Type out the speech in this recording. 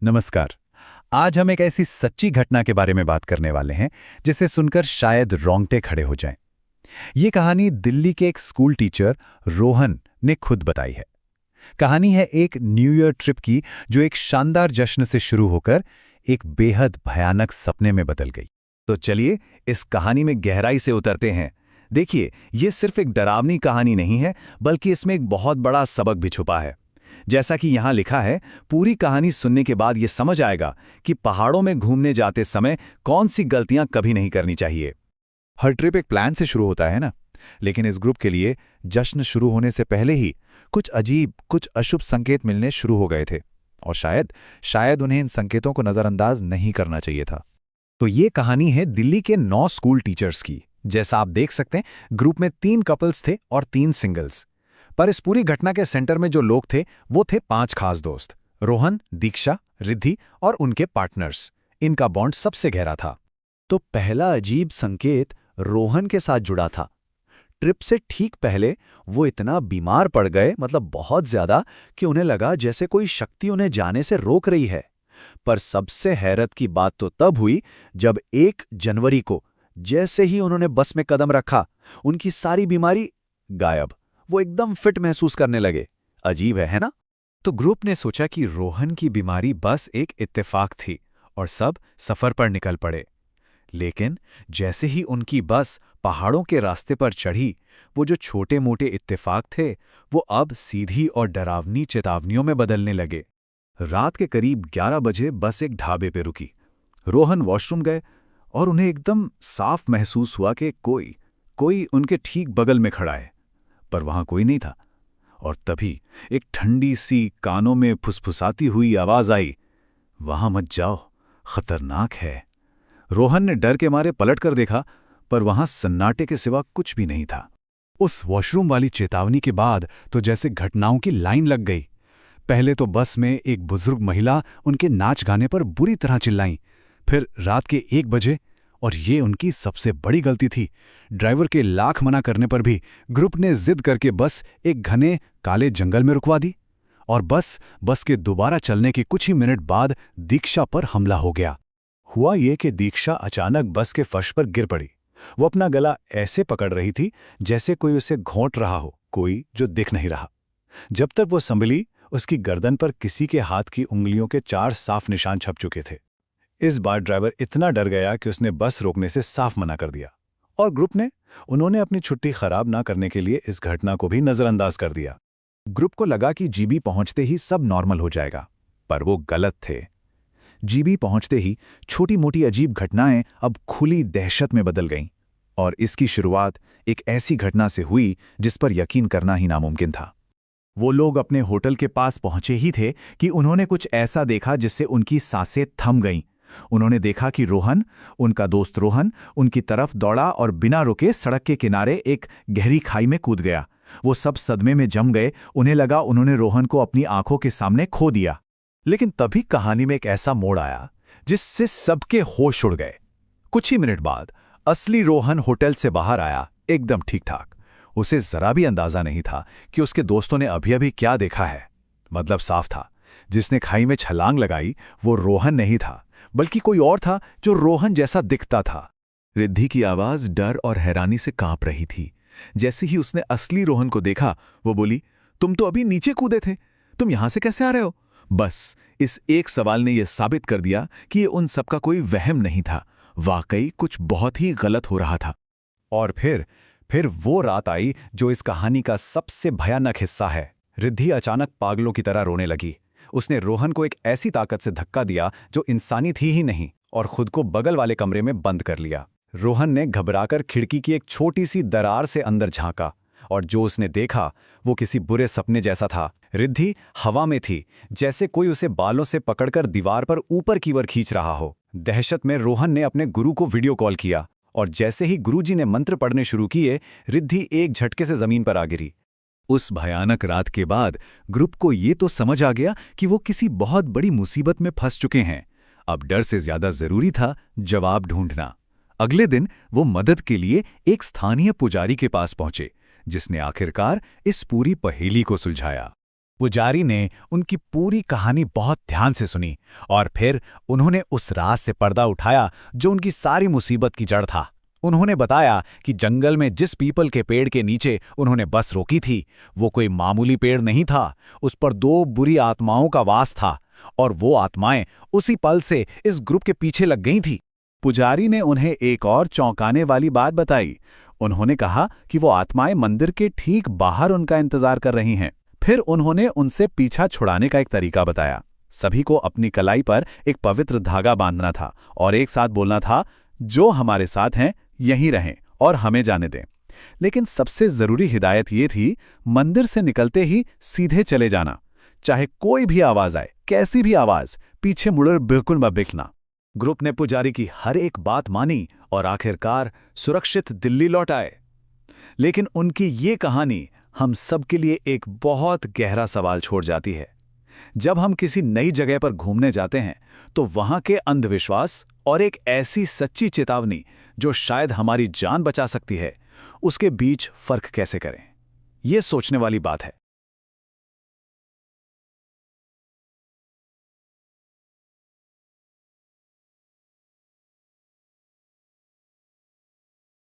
नमस्कार। आज हम एक ऐसी सच्ची घटना के बारे में बात करने वाले हैं जिसे सुनकर शायद रोंगटे खड़े हो जाएं। ये कहानी दिल्ली के एक स्कूल टीचर रोहन ने खुद बताई है। कहानी है एक न्यू ईयर ट्रिप की जो एक शानदार जश्न से शुरू होकर एक बेहद भयानक सपने में बदल गई। तो चलिए इस कहानी में गहराई से उतरते हैं। देखिए, ये सिर्फ एक डरावनी कहानी नहीं है, बल्कि इसमें एक बहुत बड़ा सबक भी छुपा है। जैसा कि यहाँ लिखा है, पूरी कहानी सुनने के बाद ये समझ आएगा कि पहाड़ों में घूमने जाते समय कौन सी गलतियां कभी नहीं करनी चाहिए। हर ट्रिप एक प्लान से शुरू होता है ना, लेकिन इस ग्रुप के लिए जश्न शुरू होने से पहले ही कुछ अजीब, कुछ अशुभ संकेत मिलने शुरू हो गए थे और शायद उन्हें इन संकेतों को नज़रअंदाज नहीं करना चाहिए था। तो ये कहानी है दिल्ली के 9 स्कूल टीचर्स की। जैसा आप देख सकते हैं, ग्रुप में 3 कपल्स थे और 3 सिंगल्स। पर इस पूरी घटना के सेंटर में जो लोग थे वो थे 5 खास दोस्त: रोहन, दीक्षा, रिद्धि और उनके पार्टनर्स। इनका बॉन्ड सबसे गहरा था। तो पहला अजीब संकेत रोहन के साथ जुड़ा था। ट्रिप से ठीक पहले वो इतना बीमार पड़ गए, मतलब बहुत ज्यादा, कि उन्हें लगा जैसे कोई शक्ति उन्हें जाने से रोक रही है। पर सबसे हैरत की बात तो तब हुई जब 1 जनवरी को जैसे ही उन्होंने बस में कदम रखा, उनकी सारी बीमारी गायब। वो एकदम फिट महसूस करने लगे। अजीब है ना? तो ग्रुप ने सोचा कि रोहन की बीमारी बस एक इत्तेफाक थी और सब सफर पर निकल पड़े। लेकिन जैसे ही उनकी बस पहाड़ों के रास्ते पर चढ़ी, वो जो छोटे मोटे इत्तेफाक थे वो अब सीधी और डरावनी चेतावनियों में बदलने लगे। रात के करीब 11 बजे बस एक ढाबे पे रुकी। रोहन वॉशरूम गए और उन्हें एकदम साफ महसूस हुआ कि कोई उनके ठीक बगल में खड़ा है, पर वहां कोई नहीं था। और तभी एक ठंडी सी कानों में फुसफुसाती हुई आवाज आई, "वहां मत जाओ, खतरनाक है।" रोहन ने डर के मारे पलटकर देखा, पर वहां सन्नाटे के सिवा कुछ भी नहीं था। उस वॉशरूम वाली चेतावनी के बाद तो जैसे घटनाओं की लाइन लग गई। पहले तो बस में एक बुजुर्ग महिला उनके नाच गाने पर बुरी तरह चिल्लाई। फिर रात के 1 बजे, और ये उनकी सबसे बड़ी गलती थी, ड्राइवर के लाख मना करने पर भी ग्रुप ने जिद करके बस एक घने काले जंगल में रुकवा दी। और बस के दोबारा चलने के कुछ ही मिनट बाद दीक्षा पर हमला हो गया। हुआ ये कि दीक्षा अचानक बस के फर्श पर गिर पड़ी। वो अपना गला ऐसे पकड़ रही थी जैसे कोई उसे घोंट रहा हो, कोई जो दिख नहीं रहा। जब तक वो संभली, उसकी गर्दन पर किसी के हाथ की उंगलियों के 4 साफ निशान छप चुके थे। इस बार ड्राइवर इतना डर गया कि उसने बस रोकने से साफ मना कर दिया, और ग्रुप ने उन्होंने अपनी छुट्टी खराब ना करने के लिए इस घटना को भी नजरअंदाज कर दिया। ग्रुप को लगा कि जीबी पहुंचते ही सब नॉर्मल हो जाएगा, पर वो गलत थे। जीबी पहुंचते ही छोटी मोटी अजीब घटनाएं अब खुली दहशत में बदल गईं, और इसकी शुरुआत एक ऐसी घटना से हुई जिस पर यकीन करना ही नामुमकिन था। वो लोग अपने होटल के पास पहुंचे ही थे कि उन्होंने कुछ ऐसा देखा जिससे उनकी सांसें थम गईं। उन्होंने देखा कि उनका दोस्त रोहन उनकी तरफ दौड़ा और बिना रुके सड़क के किनारे एक गहरी खाई में कूद गया। वो सब सदमे में जम गए। उन्हें लगा उन्होंने रोहन को अपनी आंखों के सामने खो दिया। लेकिन तभी कहानी में एक ऐसा मोड़ आया जिससे सबके होश उड़ गए। कुछ ही मिनट बाद असली रोहन होटल से बाहर आया, एकदम ठीक ठाक। उसे जरा भी अंदाजा नहीं था कि उसके दोस्तों ने अभी अभी क्या देखा है। मतलब साफ था, जिसने खाई में छलांग लगाई वो रोहन नहीं था, बल्कि कोई और था जो रोहन जैसा दिखता था। रिद्धि की आवाज डर और हैरानी से कांप रही थी। जैसे ही उसने असली रोहन को देखा, वो बोली, "तुम तो अभी नीचे कूदे थे, तुम यहां से कैसे आ रहे हो?" बस इस एक सवाल ने यह साबित कर दिया कि ये उन सबका कोई वहम नहीं था। वाकई कुछ बहुत ही गलत हो रहा था। और फिर वो रात आई जो इस कहानी का सबसे भयानक हिस्सा है। रिद्धि अचानक पागलों की तरह रोने लगी। उसने रोहन को एक ऐसी ताकत से धक्का दिया जो इंसानी थी ही नहीं, और खुद को बगल वाले कमरे में बंद कर लिया। रोहन ने घबराकर खिड़की की एक छोटी सी दरार से अंदर झांका, और जो उसने देखा वो किसी बुरे सपने जैसा था। रिद्धि हवा में थी, जैसे कोई उसे बालों से पकड़कर दीवार पर ऊपर की ओर खींच रहा हो। दहशत में रोहन ने अपने गुरु को वीडियो कॉल किया, और जैसे ही गुरुजी ने मंत्र पढ़ने शुरू किए, रिद्धि एक झटके से जमीन पर आ गिरी। उस भयानक रात के बाद ग्रुप को ये तो समझ आ गया कि वो किसी बहुत बड़ी मुसीबत में फंस चुके हैं। अब डर से ज्यादा जरूरी था जवाब ढूंढना। अगले दिन वो मदद के लिए एक स्थानीय पुजारी के पास पहुंचे, जिसने आखिरकार इस पूरी पहेली को सुलझाया। पुजारी ने उनकी पूरी कहानी बहुत ध्यान से सुनी और फिर उन्होंने उस राज से पर्दा उठाया जो उनकी सारी मुसीबत की जड़ था। उन्होंने बताया कि जंगल में जिस पीपल के पेड़ के नीचे उन्होंने बस रोकी थी, वो कोई मामूली पेड़ नहीं था। उस पर 2 बुरी आत्माओं का वास था और वो आत्माएं उसी पल से इस ग्रुप के पीछे लग गई थी। पुजारी ने उन्हें एक और चौंकाने वाली बात बताई। उन्होंने कहा कि वो आत्माएं मंदिर के ठीक बाहर उनका इंतजार कर रही हैं। फिर उन्होंने उनसे पीछा छुड़ाने का एक तरीका बताया। सभी को अपनी कलाई पर एक पवित्र धागा बांधना था और एक साथ बोलना था, जो हमारे साथ हैं यहीं रहें और हमें जाने दें। लेकिन सबसे जरूरी हिदायत ये थी, मंदिर से निकलते ही सीधे चले जाना। चाहे कोई भी आवाज आए, कैसी भी आवाज, पीछे मुड़कर बिल्कुल मत देखना। ग्रुप ने पुजारी की हर एक बात मानी और आखिरकार सुरक्षित दिल्ली लौट आए। लेकिन उनकी ये कहानी हम सब के लिए एक बहुत गहरा सवाल छोड़ जाती है। जब हम किसी नई जगह पर घूमने जाते हैं तो वहां के अंधविश्वास और एक ऐसी सच्ची चेतावनी जो शायद हमारी जान बचा सकती है, उसके बीच फर्क कैसे करें? ये सोचने वाली बात है।